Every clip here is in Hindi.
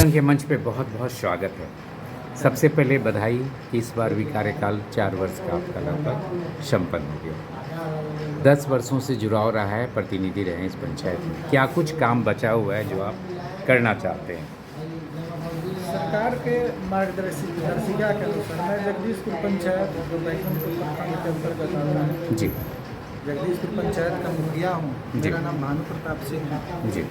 आंदोलन के मंच पे बहुत बहुत स्वागत है। सबसे पहले बधाई कि इस बार भी कार्यकाल 4 वर्ष का आपका लगभग संपन्न हो गया। 10 वर्षों से जुड़ाव रहा है, प्रतिनिधि रहे हैं इस पंचायत में। क्या कुछ काम बचा हुआ है जो आप करना चाहते हैं? सरकार के मार्गदर्शिका के अनुसार मैं जगदीशपुर पंचायत जो बैकुंठपुर प्रखंड के अंतर्गत आता है जी जगदीशपुर पंचायत का मुखिया हूँ। मेरा नाम भानु प्रताप सिंह है। जी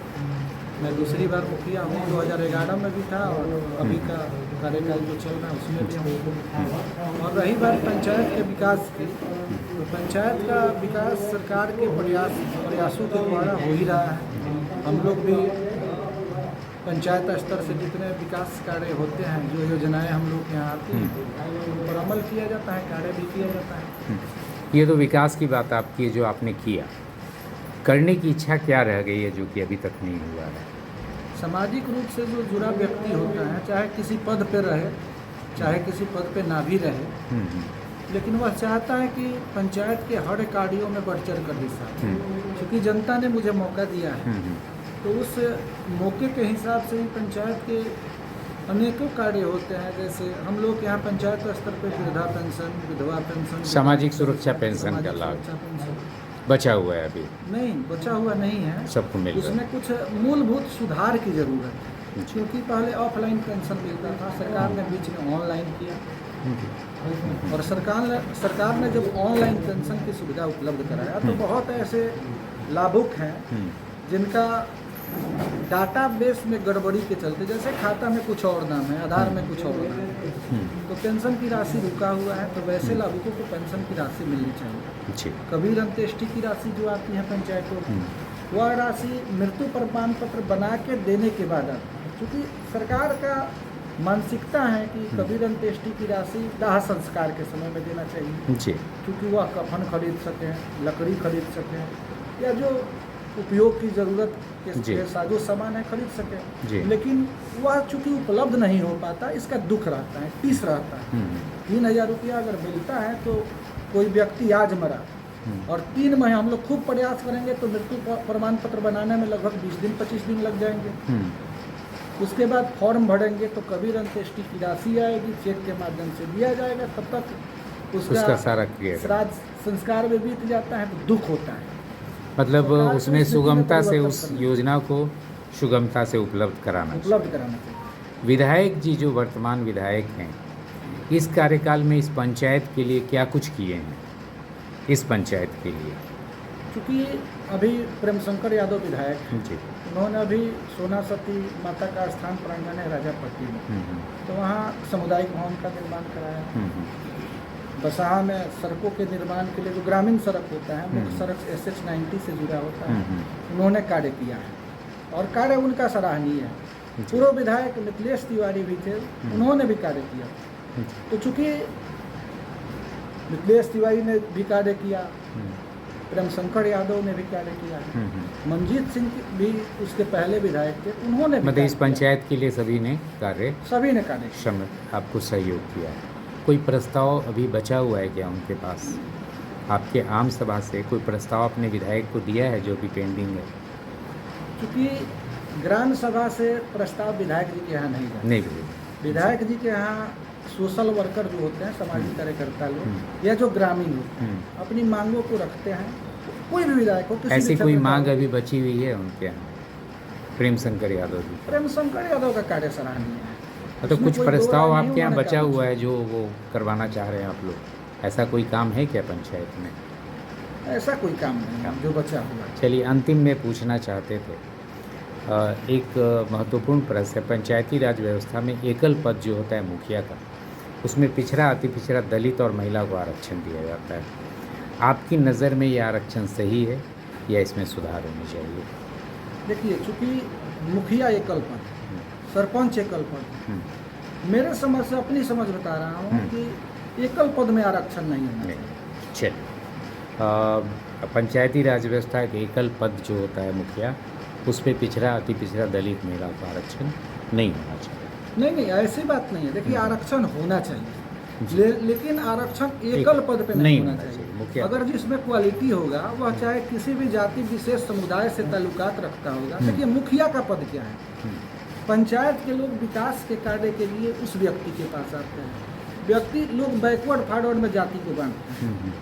मैं दूसरी बार मुखिया हूँ। 2011 में भी था और अभी का कार्यकाल जो चल रहा है उसमें भी हूँ। और रही बात पंचायत के विकास की, तो पंचायत का विकास सरकार के प्रयासों के द्वारा हो ही रहा है। हम लोग भी पंचायत स्तर से जितने विकास कार्य होते हैं, जो योजनाएं हम लोग के यहाँ आती हैं उन पर अमल किया जाता है, कार्य भी किया जाता है। ये तो विकास की बात आपकी है जो आपने किया। करने की इच्छा क्या रह गई है जो कि अभी तक नहीं हुआ है? सामाजिक रूप से जो जुड़ा व्यक्ति होता है, चाहे किसी पद पर रहे चाहे किसी पद पे ना भी रहे, लेकिन वह चाहता है कि पंचायत के हर कार्यों में बढ़ चढ़ कर हिस्सा। क्योंकि जनता ने मुझे मौका दिया है, तो उस मौके के हिसाब से ही पंचायत के अनेकों कार्य होते हैं। जैसे हम लोग यहाँ पंचायत स्तर पे वृद्धा पेंशन, विधवा पेंशन, सामाजिक सुरक्षा पेंशन का लाभ बचा हुआ है? अभी नहीं बचा हुआ नहीं है, सबको मिल रहा है। उसमें कुछ मूलभूत सुधार की ज़रूरत है। क्योंकि पहले ऑफलाइन पेंशन मिलता था, सरकार ने बीच में ऑनलाइन किया। और सरकार ने जब ऑनलाइन पेंशन की सुविधा उपलब्ध कराया तो बहुत ऐसे लाभुक हैं जिनका डाटा बेस में गड़बड़ी के चलते, जैसे खाता में कुछ और नाम है, आधार में कुछ और नाम है, तो पेंशन की राशि रुका हुआ है। तो वैसे लाभुकों को पेंशन की राशि मिलनी चाहिए। कबीर अंत्येष्टि की राशि जो आती है पंचायतों की, वह राशि मृत्यु प्रमाण पत्र बना के देने के बाद आती है। क्योंकि सरकार का मानसिकता है कि कबीर अंत्येष्टि की राशि दाह संस्कार के समय में देना चाहिए, क्योंकि वह कफन खरीद सकें, लकड़ी खरीद सकें, या जो उपयोग की ज़रूरत के साजो सामान है खरीद सकें। लेकिन वह चूँकि उपलब्ध नहीं हो पाता, इसका दुख रहता है, टीस रहता है। 3000 रुपया अगर मिलता है तो कोई व्यक्ति आज मरा और 3 महीने हम लोग खूब प्रयास करेंगे तो मृत्यु प्रमाण पत्र बनाने में लगभग 20 दिन 25 दिन लग जाएंगे। उसके बाद फॉर्म भरेंगे तो कबीर अंत्येष्टि की राशि आएगी, चेक के माध्यम से दिया जाएगा, तब तक उसका सारा श्राद्ध संस्कार में बीत जाता है, तो दुख होता है। मतलब उसमें सुगमता से उस योजना को सुगमता से उपलब्ध कराना चाहिए। विधायक जी जो वर्तमान विधायक हैं, इस कार्यकाल में इस पंचायत के लिए क्या कुछ किए हैं? इस पंचायत के लिए क्योंकि अभी प्रेम शंकर यादव विधायक जी, उन्होंने अभी सोना सती माता का स्थान प्रांगण है राजापट्टी में, तो वहाँ सामुदायिक भवन का निर्माण कराया। बसहा में सड़कों के निर्माण के लिए जो ग्रामीण सड़क होता है, मुख्य सड़क SH 90 से जुड़ा होता है, उन्होंने कार्य किया है और कार्य उनका सराहनीय है। पूर्व विधायक मिथिलेश तिवारी भी थे, उन्होंने भी कार्य किया। तो चूँकि मिथिलेश तिवारी ने भी कार्य किया, प्रेम शंकर यादव ने भी कार्य किया, मंजीत सिंह भी उसके पहले विधायक थे, उन्होंने भी मतलब इस पंचायत के लिए सभी ने कार्य आपको सहयोग किया है। कोई प्रस्ताव अभी बचा हुआ है क्या उनके पास? आपके आम सभा से कोई प्रस्ताव अपने विधायक को दिया है जो भी पेंडिंग है? क्योंकि ग्राम सभा से प्रस्ताव विधायक जी के यहाँ नहीं विधायक जी के यहाँ सोशल वर्कर जो होते हैं, सामाजिक कार्यकर्ता लोग या जो ग्रामीण होते हैं, अपनी मांगों को रखते हैं। कोई भी विधायक हो, ऐसी कोई मांग अभी बची हुई है उनके यहाँ? प्रेम शंकर यादव का कार्य सराहनीय है। तो कुछ प्रस्ताव आपके यहाँ बचा हुआ है जो वो करवाना चाह रहे हैं आप लोग? ऐसा कोई काम है क्या पंचायत में? ऐसा कोई काम नहीं है जो बचा हुआ है। चलिए, अंतिम में पूछना चाहते थे, एक महत्वपूर्ण प्रश्न है। पंचायती राज व्यवस्था में एकल पद जो होता है मुखिया का, उसमें पिछड़ा, अति पिछड़ा, दलित और महिला को आरक्षण दिया जाता है। आपकी नज़र में ये आरक्षण सही है या इसमें सुधार होनी चाहिए? देखिए, चूँकि मुखिया एकल पद, सरपंच एकल पद, मेरे समझ से अपनी समझ बता रहा हूँ कि एकल पद में आरक्षण नहीं होना चाहिए। चलिए, पंचायती राज व्यवस्था के एकल पद जो होता है मुखिया, उस पर पिछड़ा, अति पिछड़ा, दलित, महिला को आरक्षण नहीं होना चाहिए। नहीं, ऐसी बात नहीं है। देखिए, आरक्षण होना चाहिए, लेकिन आरक्षण एकल पद पे नहीं होना चाहिए। अगर जिसमें क्वालिटी होगा, वह चाहे किसी भी जाति विशेष समुदाय से ताल्लुकात रखता होगा। देखिए, मुखिया का पद क्या है? पंचायत के लोग विकास के कार्य के लिए उस व्यक्ति के पास आते हैं। व्यक्ति लोग बैकवर्ड फॉरवर्ड में जाति को बांटते हैं।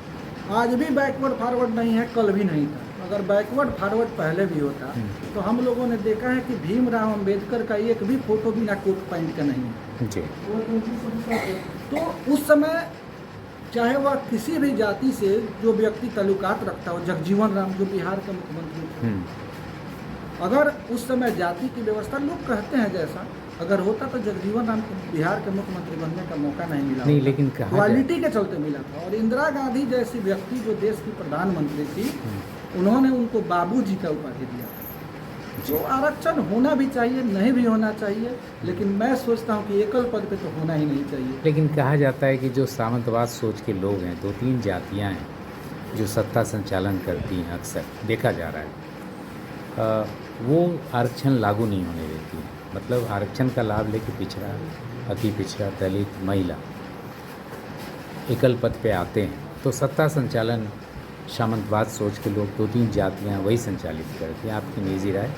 आज भी बैकवर्ड फॉरवर्ड नहीं है, कल भी नहीं था। अगर बैकवर्ड फॉरवर्ड पहले भी होता तो हम लोगों ने देखा है कि भीमराव अंबेडकर का एक भी फोटो बिना कोट पैंट का नहीं है जी। तो उस समय चाहे वह किसी भी जाति से जो व्यक्ति ताल्लुकात रखता हो, जगजीवन राम जो बिहार के मुख्यमंत्री थे, अगर उस समय जाति की व्यवस्था लोग कहते हैं जैसा अगर होता तो जगजीवन राम को बिहार के मुख्यमंत्री बनने का मौका नहीं मिला नहीं, होता। लेकिन क्वालिटी के चलते मिला था। और इंदिरा गांधी जैसी व्यक्ति जो देश की प्रधानमंत्री थी, उन्होंने उनको बाबूजी का उपाधि दिया था। तो आरक्षण होना भी चाहिए, नहीं भी होना चाहिए, लेकिन मैं सोचता हूँ कि एकल पद पे तो होना ही नहीं चाहिए। लेकिन कहा जाता है कि जो सामंतवाद सोच के लोग हैं, 2-3 जातियां हैं जो सत्ता संचालन करती हैं, अक्सर देखा जा रहा है, वो आरक्षण लागू नहीं होने देती हैं। मतलब आरक्षण का लाभ लेके पिछड़ा, अति पिछड़ा, दलित, महिला एकल पद पे आते हैं तो सत्ता संचालन सामंतवाद सोच के लोग 2-3 जातियां वही संचालित करती हैं। आपकी निजी राय?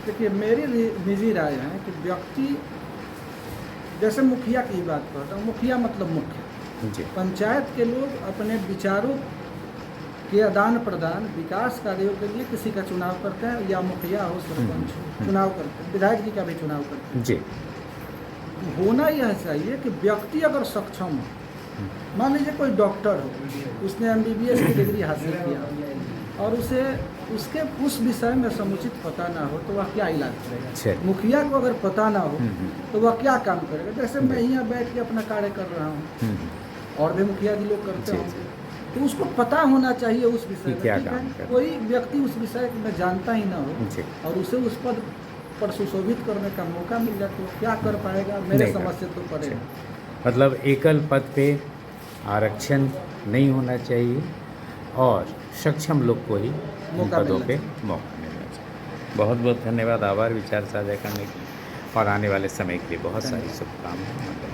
देखिए, मेरी निजी राय है कि व्यक्ति, जैसे मुखिया की बात करता हूँ, मुखिया मतलब मुख्य जी। पंचायत के लोग अपने विचारों के आदान प्रदान, विकास कार्यों के लिए किसी का चुनाव करते हैं, या मुखिया हो, सरपंच हो, चुनाव करते हैं, विधायक जी का भी चुनाव करते हैं जी। होना यह चाहिए कि व्यक्ति अगर सक्षम हो, मान लीजिए कोई डॉक्टर हो, उसने MBBS की डिग्री हासिल किया और उसे उसके उस विषय में समुचित पता ना हो तो वह क्या इलाज करेगा। मुखिया को अगर पता ना हो तो वह क्या काम करेगा। जैसे मैं यहाँ बैठ के अपना कार्य कर रहा हूँ और भी मुखिया जी लोग करते होंगे, तो उसको पता होना चाहिए उस विषय में। क्या काम करे। कोई व्यक्ति उस विषय में जानता ही ना हो और उसे उस पद पर सुशोभित करने का मौका मिल जाए तो क्या कर पाएगा, मेरे समझ से तो पड़ेगा। मतलब एकल पद पे आरक्षण नहीं होना चाहिए और सक्षम लोग को ही उन पदों पे मौका मिलना चाहिए। बहुत बहुत धन्यवाद, आभार विचार साझा करने के लिए और आने वाले समय के लिए बहुत सारी शुभकामनाएं।